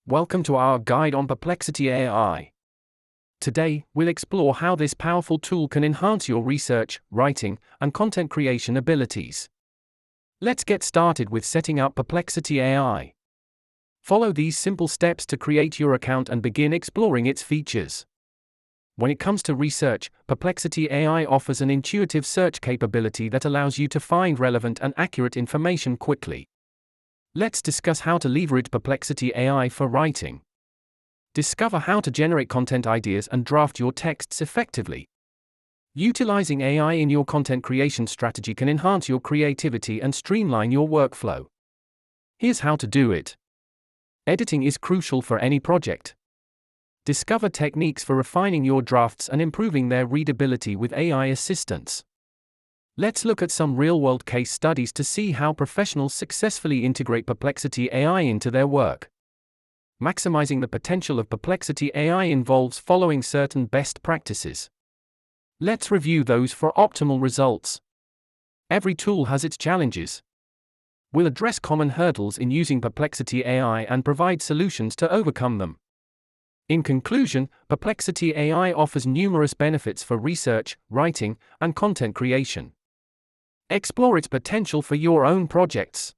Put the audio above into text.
Welcome to our guide on Perplexity AI. Today, we'll explore how this powerful tool can enhance your research, writing, and content creation abilities. Let's get started with setting up Perplexity AI. Follow these simple steps to create your account and begin exploring its features. When it comes to research, Perplexity AI offers an intuitive search capability that allows you to find relevant and accurate information quickly. Let's discuss how to leverage Perplexity AI for writing. Discover how to generate content ideas and draft your texts effectively. Utilizing AI in your content creation strategy can enhance your creativity and streamline your workflow. Here's how to do it. Editing is crucial for any project. Discover techniques for refining your drafts and improving their readability with AI assistance. Let's look at some real-world case studies to see how professionals successfully integrate Perplexity AI into their work. Maximizing the potential of Perplexity AI involves following certain best practices. Let's review those for optimal results. Every tool has its challenges. We'll address common hurdles in using Perplexity AI and provide solutions to overcome them. In conclusion, Perplexity AI offers numerous benefits for research, writing, and content creation. Explore its potential for your own projects.